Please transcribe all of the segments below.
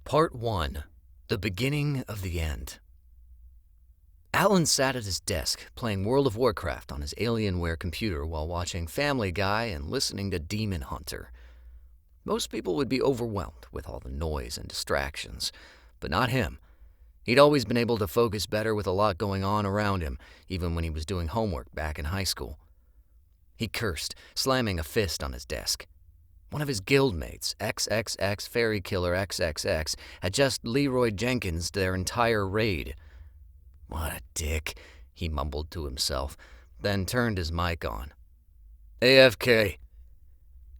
Part 1. The Beginning of the End. Alan sat at his desk, playing World of Warcraft on his Alienware computer while watching Family Guy and listening to Demon Hunter. Most people would be overwhelmed with all the noise and distractions, but not him. He'd always been able to focus better with a lot going on around him, even when he was doing homework back in high school. He cursed, slamming a fist on his desk. One of his guildmates, XXX Fairy Killer XXX, had just Leroy Jenkins their entire raid. What a dick, he mumbled to himself, then turned his mic on. AFK.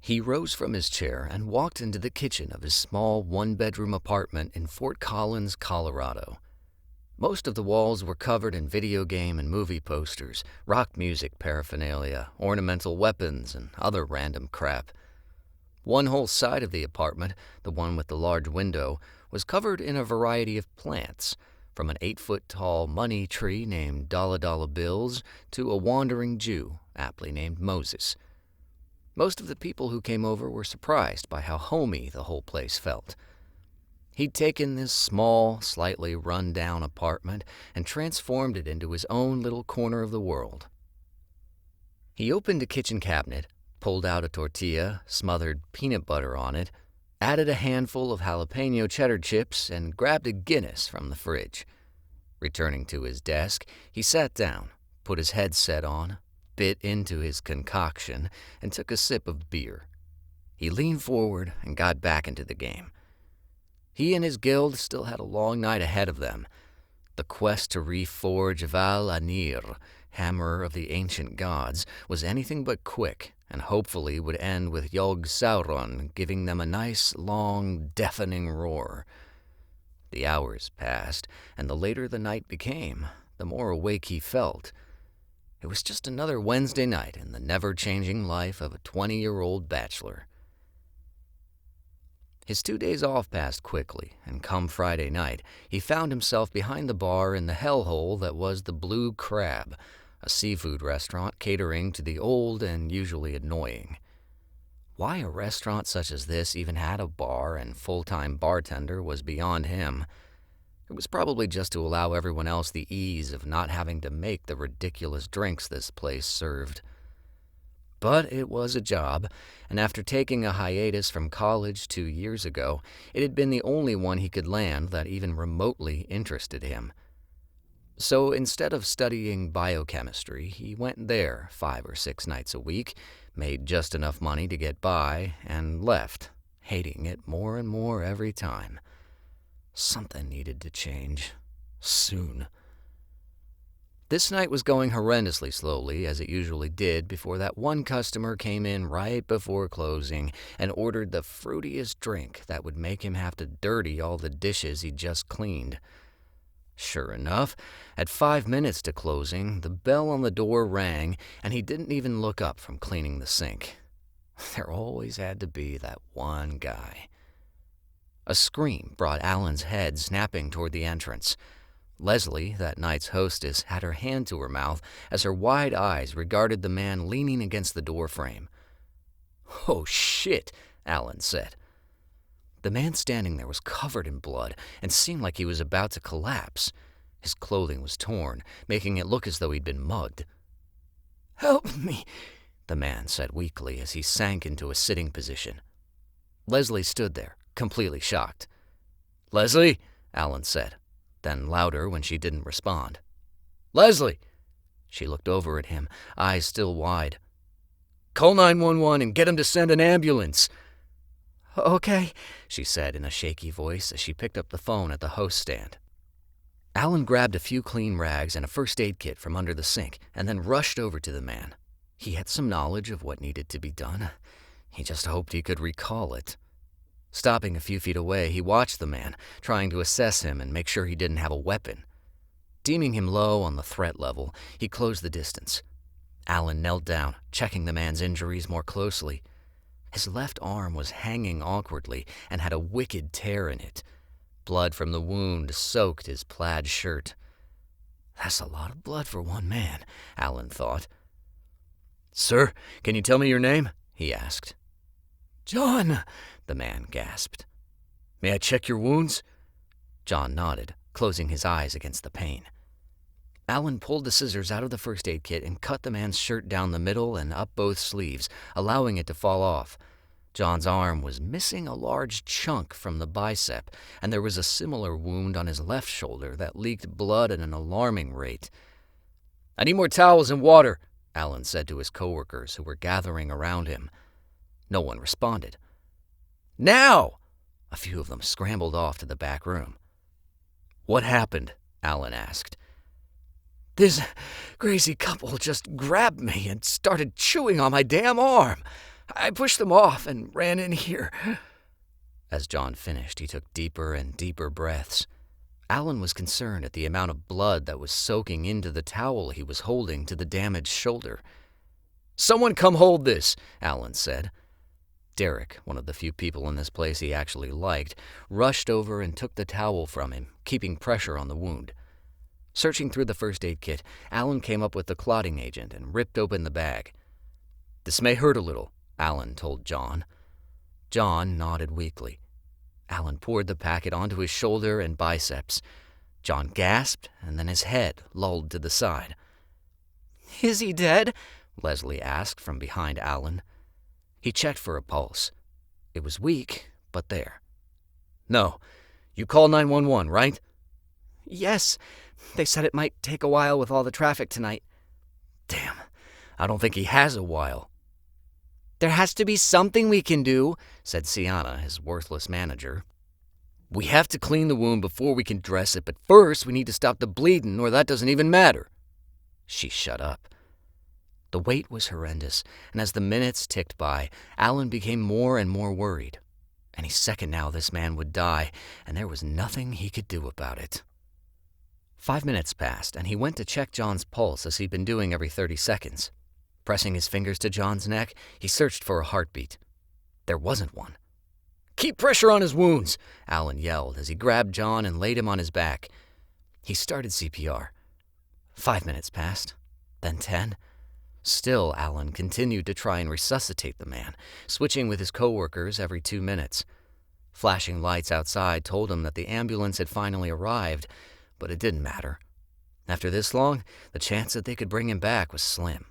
He rose from his chair and walked into the kitchen of his small one-bedroom apartment in Fort Collins, Colorado. Most of the walls were covered in video game and movie posters, rock music paraphernalia, ornamental weapons, and other random crap. One whole side of the apartment, the one with the large window, was covered in a variety of plants, from an 8-foot-tall money tree named Dollar Bills to a wandering Jew, aptly named Moses. Most of the people who came over were surprised by how homey the whole place felt. He'd taken this small, slightly run-down apartment and transformed it into his own little corner of the world. He opened a kitchen cabinet, pulled out a tortilla, smothered peanut butter on it, added a handful of jalapeno cheddar chips, and grabbed a Guinness from the fridge. Returning to his desk, he sat down, put his headset on, bit into his concoction, and took a sip of beer. He leaned forward and got back into the game. He and his guild still had a long night ahead of them. The quest to reforge Val-Anir, Hammer of the Ancient Gods, was anything but quick, and hopefully would end with Yogg-Sauron giving them a nice, long, deafening roar. The hours passed, and the later the night became, the more awake he felt. It was just another Wednesday night in the never-changing life of a 20-year-old bachelor. His 2 days off passed quickly, and come Friday night, he found himself behind the bar in the hellhole that was the Blue Crab, a seafood restaurant catering to the old and usually annoying. Why a restaurant such as this even had a bar and full-time bartender was beyond him. It was probably just to allow everyone else the ease of not having to make the ridiculous drinks this place served. But it was a job, and after taking a hiatus from college 2 years ago, it had been the only one he could land that even remotely interested him. So instead of studying biochemistry, he went there 5 or 6 nights a week, made just enough money to get by, and left, hating it more and more every time. Something needed to change. Soon. This night was going horrendously slowly, as it usually did, before that one customer came in right before closing and ordered the fruitiest drink that would make him have to dirty all the dishes he'd just cleaned. Sure enough, at 5 minutes to closing, the bell on the door rang, and he didn't even look up from cleaning the sink. There always had to be that one guy. A scream brought Alan's head snapping toward the entrance. Leslie, that night's hostess, had her hand to her mouth as her wide eyes regarded the man leaning against the doorframe. "Oh, shit," Alan said. The man standing there was covered in blood and seemed like he was about to collapse. His clothing was torn, making it look as though he'd been mugged. "Help me," the man said weakly as he sank into a sitting position. Leslie stood there, completely shocked. "Leslie," Alan said, then louder when she didn't respond. "Leslie!" She looked over at him, eyes still wide. "Call 911 and get him to send an ambulance." "Okay," she said in a shaky voice as she picked up the phone at the host stand. Alan grabbed a few clean rags and a first aid kit from under the sink and then rushed over to the man. He had some knowledge of what needed to be done. He just hoped he could recall it. Stopping a few feet away, he watched the man, trying to assess him and make sure he didn't have a weapon. Deeming him low on the threat level, he closed the distance. Alan knelt down, checking the man's injuries more closely. His left arm was hanging awkwardly and had a wicked tear in it. Blood from the wound soaked his plaid shirt. That's a lot of blood for one man, Alan thought. "Sir, can you tell me your name?" he asked. "John," the man gasped. May I check your wounds? John nodded, closing his eyes against the pain. Alan pulled the scissors out of the first aid kit and cut the man's shirt down the middle and up both sleeves, allowing it to fall off. John's arm was missing a large chunk from the bicep, and there was a similar wound on his left shoulder that leaked blood at an alarming rate. I need more towels and water, Alan said to his coworkers who were gathering around him. No one responded. Now! A few of them scrambled off to the back room. What happened? Alan asked. This crazy couple just grabbed me and started chewing on my damn arm. I pushed them off and ran in here. As John finished, he took deeper and deeper breaths. Alan was concerned at the amount of blood that was soaking into the towel he was holding to the damaged shoulder. Someone come hold this, Alan said. Derek, one of the few people in this place he actually liked, rushed over and took the towel from him, keeping pressure on the wound. Searching through the first aid kit, Alan came up with the clotting agent and ripped open the bag. This may hurt a little, Alan told John. John nodded weakly. Alan poured the packet onto his shoulder and biceps. John gasped, and then his head lolled to the side. Is he dead? Leslie asked from behind Alan. He checked for a pulse. It was weak, but there. No. You called 911, right? Yes. They said it might take a while with all the traffic tonight. Damn. I don't think he has a while. There has to be something we can do, said Sienna, his worthless manager. We have to clean the wound before we can dress it, but first we need to stop the bleeding, or that doesn't even matter. She shut up. The wait was horrendous, and as the minutes ticked by, Alan became more and more worried. Any second now this man would die, and there was nothing he could do about it. 5 minutes passed, and he went to check John's pulse as he'd been doing every 30 seconds. Pressing his fingers to John's neck, he searched for a heartbeat. There wasn't one. Keep pressure on his wounds, Alan yelled as he grabbed John and laid him on his back. He started CPR. 5 minutes passed, then 10. Still, Alan continued to try and resuscitate the man, switching with his coworkers every 2 minutes. Flashing lights outside told him that the ambulance had finally arrived, but it didn't matter. After this long, the chance that they could bring him back was slim.